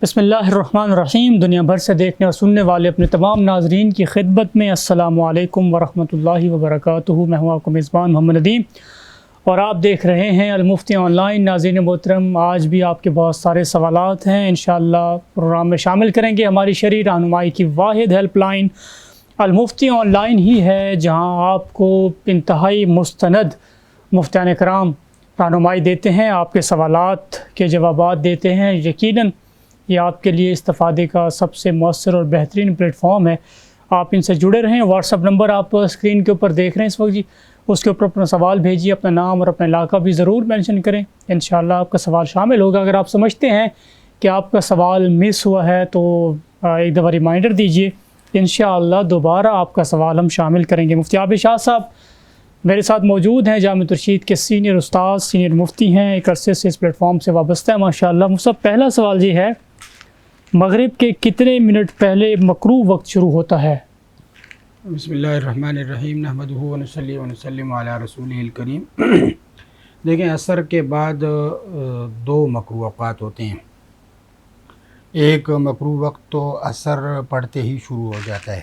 بسم اللہ الرحمن الرحیم۔ دنیا بھر سے دیکھنے اور سننے والے اپنے تمام ناظرین کی خدمت میں السلام علیکم ورحمۃ اللہ وبرکاتہ۔ میں ہوں آپ کا میزبان محمد ندیم اور آپ دیکھ رہے ہیں المفتی آن لائن۔ ناظرین محترم، آج بھی آپ کے بہت سارے سوالات ہیں، انشاءاللہ پروگرام میں شامل کریں گے۔ ہماری شرعی رہنمائی کی واحد ہیلپ لائن المفتی آن لائن ہی ہے، جہاں آپ کو انتہائی مستند مفتیان کرام رہنمائی دیتے ہیں، آپ کے سوالات کے جوابات دیتے ہیں۔ یقیناً یہ آپ کے لیے استفادے کا سب سے مؤثر اور بہترین پلیٹ فارم ہے۔ آپ ان سے جڑے رہیں۔ واٹس ایپ نمبر آپ اسکرین کے اوپر دیکھ رہے ہیں اس وقت جی، اس کے اوپر اپنا سوال بھیجیے، اپنا نام اور اپنا علاقہ بھی ضرور مینشن کریں، انشاءاللہ آپ کا سوال شامل ہوگا۔ اگر آپ سمجھتے ہیں کہ آپ کا سوال مس ہوا ہے تو ایک دفعہ ریمائنڈر دیجیے، انشاءاللہ دوبارہ آپ کا سوال ہم شامل کریں گے۔ مفتی عابد شاہ صاحب میرے ساتھ موجود ہیں، جامعہ ترشید کے سینئر استاد، سینئر مفتی ہیں، ایک عرصے سے اس پلیٹ فارم سے وابستہ ہیں ماشاءاللہ۔ مجھ سے پہلا سوال یہ ہے، مغرب کے کتنے منٹ پہلے مکروہ وقت شروع ہوتا ہے؟ بسم اللہ الرحمن الرحیم، نحمدہ ونصلی ونسلم علی رسولہ الکریم۔ دیکھیں، عصر کے بعد دو مکروہ اوقات ہوتے ہیں۔ ایک مکروہ وقت تو عصر پڑھتے ہی شروع ہو جاتا ہے،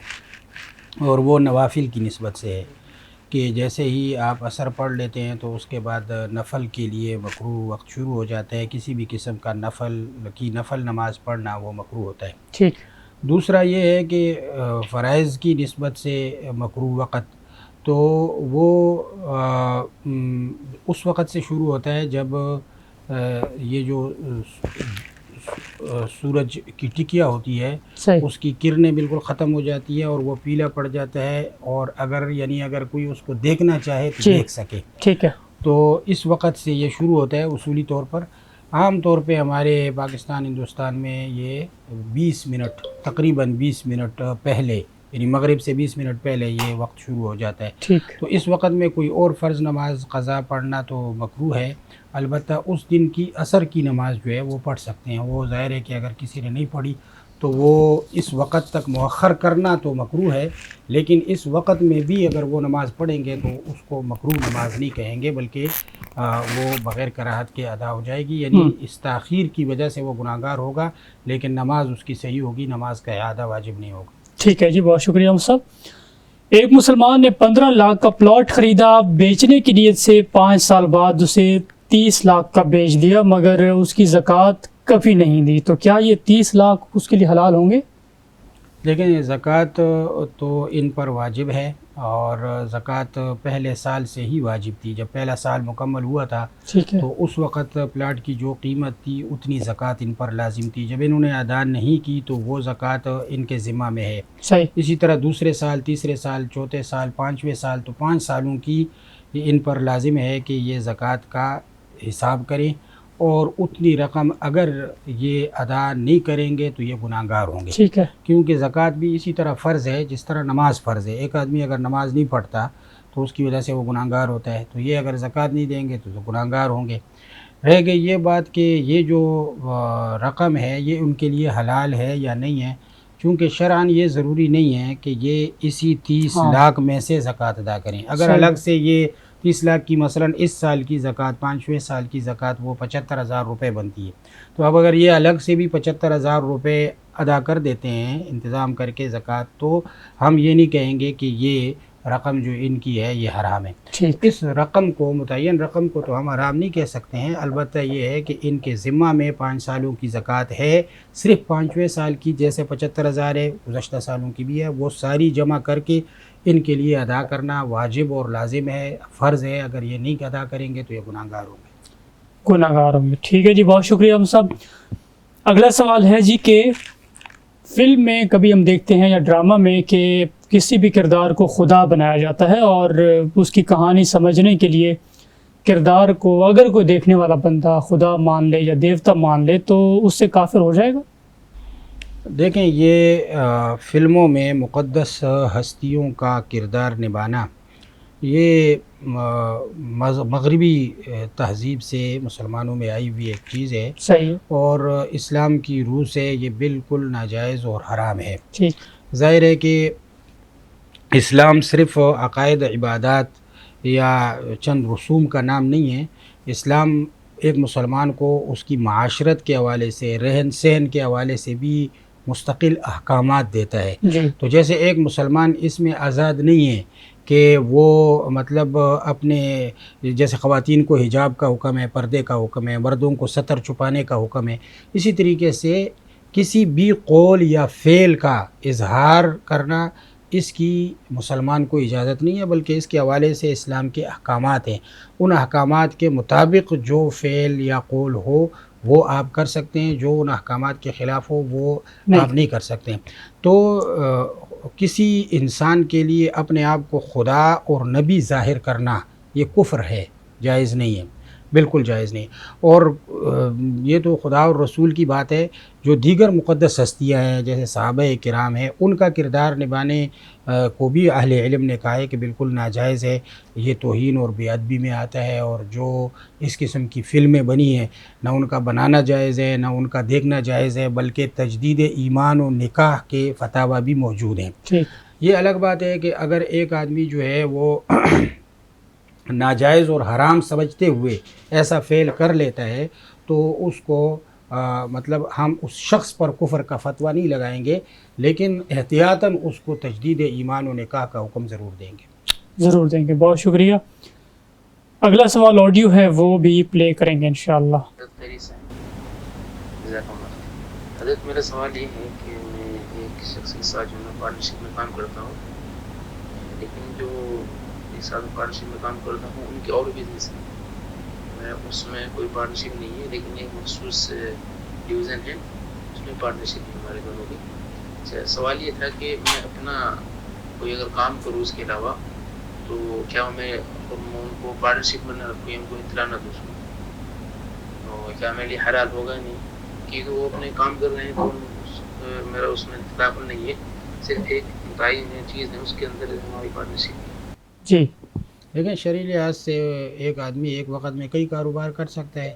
اور وہ نوافل کی نسبت سے ہے کہ جیسے ہی آپ عصر پڑھ لیتے ہیں تو اس کے بعد نفل کے لیے مکروہ وقت شروع ہو جاتا ہے۔ کسی بھی قسم کا نفل نماز پڑھنا وہ مکروہ ہوتا ہے۔ ٹھیک۔ دوسرا یہ ہے کہ فرائض کی نسبت سے مکروہ وقت تو وہ اس وقت سے شروع ہوتا ہے جب یہ جو سورج کی ٹکیا ہوتی ہے صحیح۔ اس کی کرنیں بالکل ختم ہو جاتی ہے اور وہ پیلا پڑ جاتا ہے، اور اگر کوئی اس کو دیکھنا چاہے تو دیکھ سکے، ٹھیک ہے، تو اس وقت سے یہ شروع ہوتا ہے۔ اصولی طور پر عام طور پہ ہمارے پاکستان ہندوستان میں یہ 20 منٹ، تقریباً 20 منٹ پہلے، یعنی مغرب سے 20 منٹ پہلے یہ وقت شروع ہو جاتا ہے۔ ٹھیک۔ تو اس وقت میں کوئی اور فرض نماز قضا پڑھنا تو مکروہ ہے، البتہ اس دن کی عصر کی نماز جو ہے وہ پڑھ سکتے ہیں۔ وہ ظاہر ہے کہ اگر کسی نے نہیں پڑھی تو وہ اس وقت تک مؤخر کرنا تو مکروہ ہے، لیکن اس وقت میں بھی اگر وہ نماز پڑھیں گے تو اس کو مکروہ نماز نہیں کہیں گے، بلکہ وہ بغیر کراہت کے ادا ہو جائے گی، یعنی اس تاخیر کی وجہ سے وہ گناہگار ہوگا، لیکن نماز اس کی صحیح ہوگی، نماز کا اعادہ واجب نہیں ہوگا۔ ٹھیک ہے جی، بہت شکریہ ہم سب۔ ایک مسلمان نے 15 لاکھ کا پلاٹ خریدا، بیچنے کی نیت سے 5 سال بعد اسے 30 لاکھ کا بیچ دیا، مگر اس کی زکوٰۃ کبھی نہیں دی، تو کیا یہ 30 لاکھ اس کے لیے حلال ہوں گے؟ لیکن زکوٰۃ تو ان پر واجب ہے، اور زکوٰۃ پہلے سال سے ہی واجب تھی۔ جب پہلا سال مکمل ہوا تھا ٹھیک ہے، تو اس وقت پلاٹ کی جو قیمت تھی اتنی زکوٰۃ ان پر لازم تھی۔ جب انہوں نے ادا نہیں کی تو وہ زکوٰۃ ان کے ذمہ میں ہے۔ صحیح۔ اسی طرح دوسرے سال، تیسرے سال، چوتھے سال، 5ویں سال، تو 5 سالوں کی ان پر لازم ہے کہ یہ زکوٰۃ کا حساب کریں، اور اتنی رقم اگر یہ ادا نہیں کریں گے تو یہ گناہگار ہوں گے۔ ٹھیک ہے، کیونکہ زکوٰۃ بھی اسی طرح فرض ہے جس طرح نماز فرض ہے۔ ایک آدمی اگر نماز نہیں پڑھتا تو اس کی وجہ سے وہ گناہگار ہوتا ہے، تو یہ اگر زکوٰۃ نہیں دیں گے تو گناہگار ہوں گے۔ رہ گئی یہ بات کہ یہ جو رقم ہے یہ ان کے لیے حلال ہے یا نہیں ہے، چونکہ شرعاً یہ ضروری نہیں ہے کہ یہ اسی 30 لاکھ میں سے زکوٰۃ ادا کریں۔ اگر الگ سے یہ 30 لاکھ کی مثلاً اس سال کی زکوٰۃ، 5ویں سال کی زکوٰۃ وہ 75,000 روپے بنتی ہے، تو اب اگر یہ الگ سے بھی 75,000 روپے ادا کر دیتے ہیں انتظام کر کے زکوٰۃ، تو ہم یہ نہیں کہیں گے کہ یہ رقم جو ان کی ہے یہ حرام ہے۔ ٹھیک۔ اس رقم کو، متعین رقم کو تو ہم حرام نہیں کہہ سکتے ہیں، البتہ یہ ہے کہ ان کے ذمہ میں 5 سالوں کی زکوٰۃ ہے، صرف 5ویں سال کی جیسے 75,000 ہے، گزشتہ سالوں کی بھی ہے، وہ ساری جمع کر کے ان کے لیے ادا کرنا واجب اور لازم ہے، فرض ہے۔ اگر یہ نہیں ادا کریں گے تو یہ گناہگار ہوں گے۔ گناہگار ہوں گے، ٹھیک ہے جی، بہت شکریہ ہم سب۔ اگلا سوال ہے جی کہ فلم میں کبھی ہم دیکھتے ہیں یا ڈرامہ میں کہ کسی بھی کردار کو خدا بنایا جاتا ہے، اور اس کی کہانی سمجھنے کے لیے کردار کو اگر کوئی دیکھنے والا بندہ خدا مان لے یا دیوتا مان لے تو اس سے کافر ہو جائے گا؟ دیکھیں، یہ فلموں میں مقدس ہستیوں کا کردار نبھانا یہ مغربی تہذیب سے مسلمانوں میں آئی ہوئی ایک چیز ہے، صحیح ہے، اور اسلام کی روح سے یہ بالکل ناجائز اور حرام ہے۔ ٹھیک۔ ظاہر ہے کہ اسلام صرف عقائد، عبادات یا چند رسوم کا نام نہیں ہے۔ اسلام ایک مسلمان کو اس کی معاشرت کے حوالے سے، رہن سہن کے حوالے سے بھی مستقل احکامات دیتا ہے. جی تو جیسے ایک مسلمان اس میں آزاد نہیں ہے کہ وہ مطلب اپنے، جیسے خواتین کو حجاب کا حکم ہے، پردے کا حکم ہے، مردوں کو ستر چھپانے کا حکم ہے، اسی طریقے سے کسی بھی قول یا فعل کا اظہار کرنا اس کی مسلمان کو اجازت نہیں ہے، بلکہ اس کے حوالے سے اسلام کے احکامات ہیں. ان احکامات کے مطابق جو فعل یا قول ہو وہ آپ کر سکتے ہیں، جو ان احکامات کے خلاف ہو وہ آپ نہیں کر سکتے ہیں. تو کسی انسان کے لیے اپنے آپ کو خدا اور نبی ظاہر کرنا یہ کفر ہے، جائز نہیں ہے، بالکل جائز نہیں. اور یہ تو خدا اور رسول کی بات ہے. جو دیگر مقدس ہستیاں ہیں جیسے صحابہ کرام ہیں، ان کا کردار نبھانے کو بھی اہل علم نے کہا ہے کہ بالکل ناجائز ہے، یہ توہین اور بے ادبی میں آتا ہے. اور جو اس قسم کی فلمیں بنی ہیں، نہ ان کا بنانا جائز ہے، نہ ان کا دیکھنا جائز ہے، بلکہ تجدید ایمان و نکاح کے فتاوی بھی موجود ہیں. یہ الگ بات ہے کہ اگر ایک آدمی جو ہے وہ ناجائز اور حرام سمجھتے ہوئے ایسا فعل کر لیتا ہے تو اس کو مطلب ہم اس شخص پر کفر کا فتویٰ نہیں لگائیں گے، لیکن احتیاطاً اس کو تجدید ایمان و نکاح کا حکم ضرور دیں گے. ضرور دیں گے. بہت شکریہ. اگلا سوال آڈیو ہے وہ بھی پلے کریں گے انشاءاللہ. حضرت میرا سوال یہ ہے کہ میں ایک شخص کے ساتھ جو میں پارٹنرشپ میں کام کرتا ہوں، لیکن جو ایک ساتھ پارٹنرشپ میں کام کرتا ہوں ان کی اور بزنس ہے، میں اس میں کوئی پارٹنرشپ نہیں ہے، لیکن ایک مخصوص ڈویژن ہے اس میں پارٹنرشپ ہے ہمارے دونوں کی. سوال یہ تھا کہ میں اپنا کوئی اگر کام کروں اس کے علاوہ تو کیا میں ان کو پارٹنرشپ میں نہ رکھوں یا ان کو اطلاع نہ دوں، تو کیا میرے لیے حلال ہوگا؟ نہیں، کیونکہ وہ اپنے کام کر رہے ہیں تو میرا اس میں اختلاف نہیں ہے، صرف ایک متعین چیز ہے اس کے اندر ہماری پارٹنرشپ. جی لیکن شرعی لحاظ سے ایک آدمی ایک وقت میں کئی کاروبار کر سکتا ہے.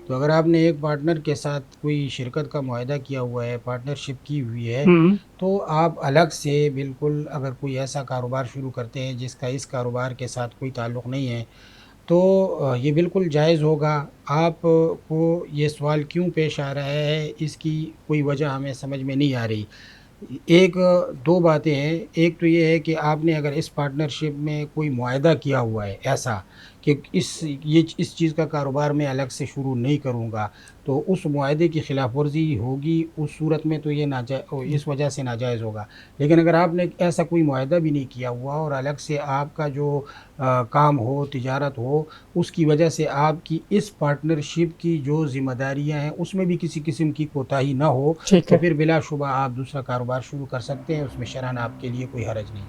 تو اگر آپ نے ایک پارٹنر کے ساتھ کوئی شرکت کا معاہدہ کیا ہوا ہے، پارٹنرشپ کی ہوئی ہے، تو آپ الگ سے بالکل اگر کوئی ایسا کاروبار شروع کرتے ہیں جس کا اس کاروبار کے ساتھ کوئی تعلق نہیں ہے تو یہ بالکل جائز ہوگا. آپ کو یہ سوال کیوں پیش آ رہا ہے اس کی کوئی وجہ ہمیں سمجھ میں نہیں آ رہی. ایک دو باتیں ہیں. ایک تو یہ ہے کہ آپ نے اگر اس پارٹنرشپ میں کوئی معاہدہ کیا ہوا ہے ایسا کہ اس چیز کا کاروبار میں الگ سے شروع نہیں کروں گا، تو اس معاہدے کی خلاف ورزی ہوگی، اس صورت میں تو یہ اس وجہ سے ناجائز ہوگا. لیکن اگر آپ نے ایسا کوئی معاہدہ بھی نہیں کیا ہوا اور الگ سے آپ کا جو کام ہو، تجارت ہو، اس کی وجہ سے آپ کی اس پارٹنرشپ کی جو ذمہ داریاں ہیں اس میں بھی کسی قسم کی کوتاہی نہ ہو، تو پھر بلا شبہ آپ دوسرا کاروبار شروع کر سکتے ہیں، اس میں شرعاً آپ کے لیے کوئی حرج نہیں.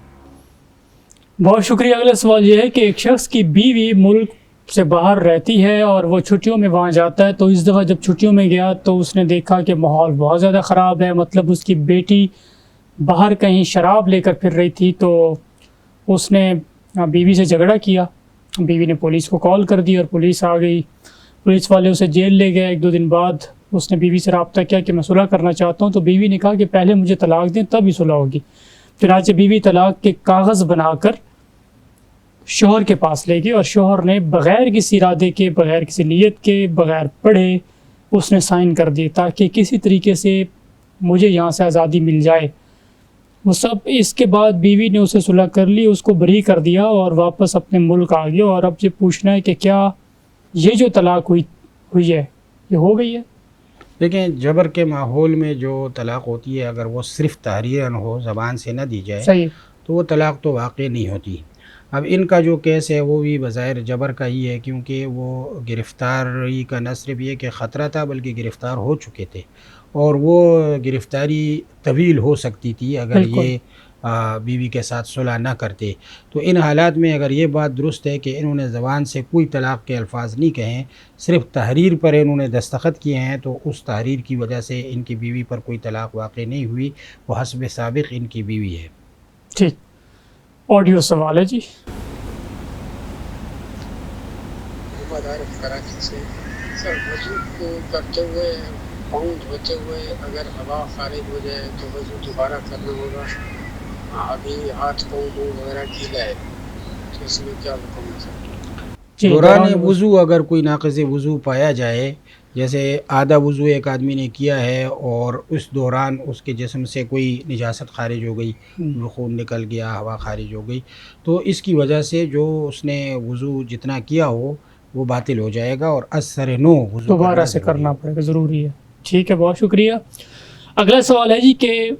بہت شکریہ. اگلا سوال یہ ہے کہ ایک شخص کی بیوی ملک سے باہر رہتی ہے اور وہ چھٹیوں میں وہاں جاتا ہے، تو اس دفعہ جب چھٹیوں میں گیا تو اس نے دیکھا کہ ماحول بہت زیادہ خراب ہے، مطلب اس کی بیٹی باہر کہیں شراب لے کر پھر رہی تھی. تو اس نے بیوی سے جھگڑا کیا، بیوی نے پولیس کو کال کر دی اور پولیس آ گئی. پولیس والے اسے جیل لے گئے. ایک دو دن بعد اس نے بیوی سے رابطہ کیا کہ میں صلح کرنا چاہتا ہوں، تو بیوی نے کہا کہ پہلے مجھے طلاق دیں تب ہی صلح ہوگی. چنانچہ بیوی طلاق کے کاغذ بنا کر شوہر کے پاس لے گئی اور شوہر نے بغیر کسی ارادے کے، بغیر کسی نیت کے، بغیر پڑھے اس نے سائن کر دیے تاکہ کسی طریقے سے مجھے یہاں سے آزادی مل جائے. وہ سب اس کے بعد بیوی نے اسے صلح کر لی، اس کو بری کر دیا اور واپس اپنے ملک آ گیا. اور اب یہ پوچھنا ہے کہ کیا یہ جو طلاق ہوئی ہے یہ ہو گئی ہے؟ دیکھیں، جبر کے ماحول میں جو طلاق ہوتی ہے اگر وہ صرف تحریراً ہو، زبان سے نہ دی جائے، صحیح، تو وہ طلاق تو واقع نہیں ہوتی. اب ان کا جو کیس ہے وہ بھی بظاہر جبر کا ہی ہے، کیونکہ وہ گرفتاری کا نہ صرف یہ کہ خطرہ تھا بلکہ گرفتار ہو چکے تھے، اور وہ گرفتاری طویل ہو سکتی تھی اگر یہ بیوی کے ساتھ صلح نہ کرتے. تو ان حالات میں اگر یہ بات درست ہے کہ انہوں نے زبان سے کوئی طلاق کے الفاظ نہیں کہیں، صرف تحریر پر انہوں نے دستخط کیے ہیں، تو اس تحریر کی وجہ سے ان کی بیوی پر کوئی طلاق واقع نہیں ہوئی، وہ حسب سابق ان کی بیوی ہے. ٹھیک. آڈیو سوال ہے جی. کراچی سے سر، وضو کرتے ہوئے پاؤں دھوتے ہوئے اگر ہوا خارج ہو جائے تو وضو دوبارہ کرنا ہوگا. ابھی ہاتھ پاؤں منہ وغیرہ گیلا ہے تو اس میں کیا حکم ہے سر؟ دوران وضو اگر کوئی ناقض وضو پایا جائے، جیسے آدھا وضو ایک آدمی نے کیا ہے اور اس دوران اس کے جسم سے کوئی نجاست خارج ہو گئی، خون نکل گیا، ہوا خارج ہو گئی، تو اس کی وجہ سے جو اس نے وضو جتنا کیا ہو وہ باطل ہو جائے گا، اور اثر نو وضو دوبارہ سے کرنا پڑے گا، ضروری ہے۔ ٹھیک ہے، بہت شکریہ۔ اگلا سوال ہے جی کہ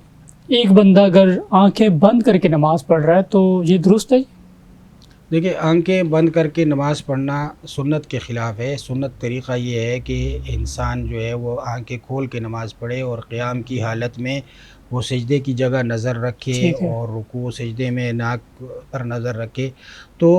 ایک بندہ اگر آنکھیں بند کر کے نماز پڑھ رہا ہے تو یہ درست ہے؟ دیکھیں، آنکھیں بند کر کے نماز پڑھنا سنت کے خلاف ہے۔ سنت طریقہ یہ ہے کہ انسان جو ہے وہ آنکھیں کھول کے نماز پڑھے اور قیام کی حالت میں وہ سجدے کی جگہ نظر رکھے اور رکوع سجدے میں ناک پر نظر رکھے۔ تو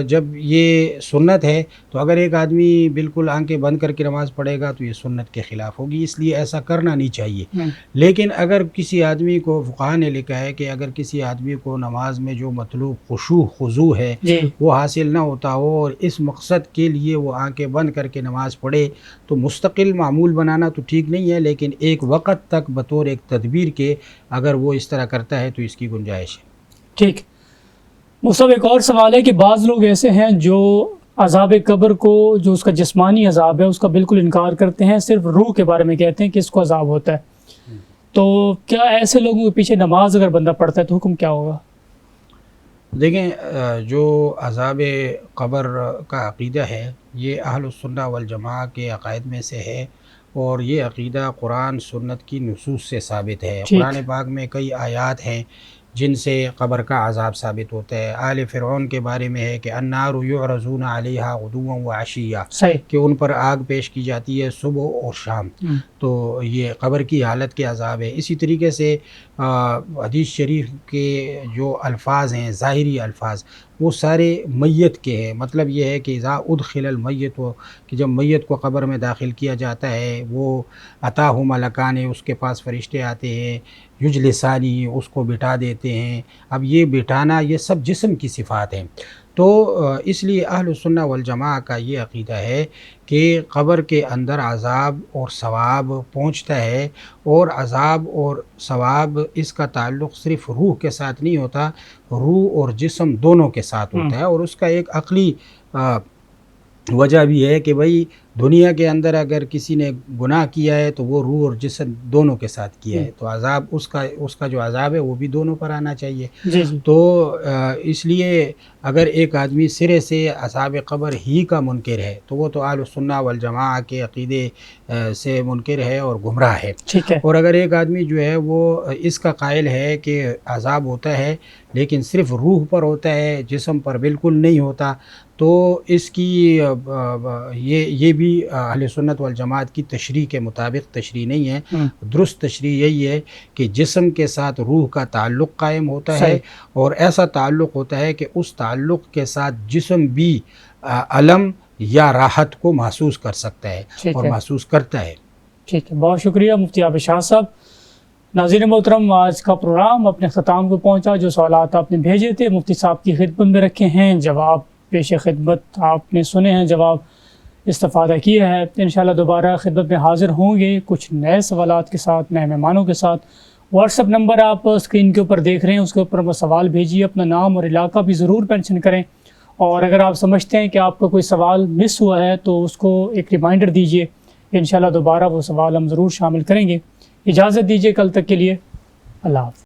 جب یہ سنت ہے تو اگر ایک آدمی بالکل آنکھیں بند کر کے نماز پڑھے گا تو یہ سنت کے خلاف ہوگی، اس لیے ایسا کرنا نہیں چاہیے۔ لیکن اگر کسی آدمی کو، فقہا نے لکھا ہے کہ اگر کسی آدمی کو نماز میں جو مطلوب خشوع خضوع ہے وہ حاصل نہ ہوتا ہو اور اس مقصد کے لیے وہ آنکھیں بند کر کے نماز پڑھے تو مستقل معمول بنانا تو ٹھیک نہیں ہے، لیکن ایک وقت تک بطور ایک تدبیر کے اگر وہ اس طرح کرتا ہے تو اس کی گنجائش ہے۔ ٹھیک۔ مصطفیٰ، ایک اور سوال ہے کہ بعض لوگ ایسے ہیں جو عذاب قبر کو، جو اس کا جسمانی عذاب ہے، اس کا بالکل انکار کرتے ہیں، صرف روح کے بارے میں کہتے ہیں کہ اس کو عذاب ہوتا ہے، تو کیا ایسے لوگوں کے پیچھے نماز اگر بندہ پڑھتا ہے تو حکم کیا ہوگا؟ دیکھیں، جو عذاب قبر کا عقیدہ ہے یہ اہل السنہ والجماعہ کے عقائد میں سے ہے، اور یہ عقیدہ قرآن سنت کی نصوص سے ثابت ہے۔ قرآن پاک میں کئی آیات ہیں جن سے قبر کا عذاب ثابت ہوتا ہے۔ آل فرعون کے بارے میں ہے کہ النار یعرضون علیہا غدوا وعشیا، کہ ان پر آگ پیش کی جاتی ہے صبح اور شام، تو یہ قبر کی حالت کے عذاب ہے۔ اسی طریقے سے حدیث شریف کے جو الفاظ ہیں، ظاہری الفاظ، وہ سارے میت کے ہیں۔ مطلب یہ ہے کہ اذا ادخل المیت، کہ جب میت کو قبر میں داخل کیا جاتا ہے، وہ اتاہ ملکان، اس کے پاس فرشتے آتے ہیں، یجلسانی، اس کو بٹھا دیتے ہیں۔ اب یہ بٹھانا یہ سب جسم کی صفات ہیں، تو اس لیے اہل السنہ والجماعہ کا یہ عقیدہ ہے کہ قبر کے اندر عذاب اور ثواب پہنچتا ہے، اور عذاب اور ثواب اس کا تعلق صرف روح کے ساتھ نہیں ہوتا، روح اور جسم دونوں کے ساتھ ہوتا ہے، اور اس کا ایک عقلی وجہ بھی ہے کہ بھئی دنیا کے اندر اگر کسی نے گناہ کیا ہے تو وہ روح اور جسم دونوں کے ساتھ کیا ہے، تو عذاب اس کا جو عذاب ہے وہ بھی دونوں پر آنا چاہیے۔ تو اس لیے اگر ایک آدمی سرے سے عذاب قبر ہی کا منکر ہے تو وہ تو اہل السنہ والجماعہ کے عقیدے سے منکر ہے اور گمراہ ہے۔ اور اگر ایک آدمی جو ہے وہ اس کا قائل ہے کہ عذاب ہوتا ہے لیکن صرف روح پر ہوتا ہے، جسم پر بالکل نہیں ہوتا، تو اس کی یہ بھی اہل سنت والجماعت کی تشریح کے مطابق تشریح نہیں ہے۔ درست تشریح یہی ہے کہ جسم کے ساتھ روح کا تعلق قائم ہوتا ہے، اور ایسا تعلق ہوتا ہے کہ اس تعلق کے ساتھ جسم بھی الم یا راحت کو محسوس کر سکتا ہے اور محسوس کرتا ہے۔ ٹھیک ہے، بہت شکریہ مفتی عابد شاہ صاحب۔ ناظرین محترم، آج کا پروگرام اپنے اختتام کو پہنچا۔ جو سوالات آپ نے بھیجے تھے مفتی صاحب کی خدمت میں رکھے ہیں، جواب پیش خدمت آپ نے سنے ہیں، جواب استفادہ کیا ہے۔ انشاءاللہ دوبارہ خدمت میں حاضر ہوں گے کچھ نئے سوالات کے ساتھ، نئے مہمانوں کے ساتھ۔ واٹس ایپ نمبر آپ اسکرین کے اوپر دیکھ رہے ہیں، اس کے اوپر سوال بھیجیے، اپنا نام اور علاقہ بھی ضرور مینشن کریں، اور اگر آپ سمجھتے ہیں کہ آپ کا کوئی سوال مس ہوا ہے تو اس کو ایک ریمائنڈر دیجیے، انشاءاللہ دوبارہ وہ سوال ہم ضرور شامل کریں گے۔ اجازت دیجیے کل تک کے لیے، اللہ حافظ۔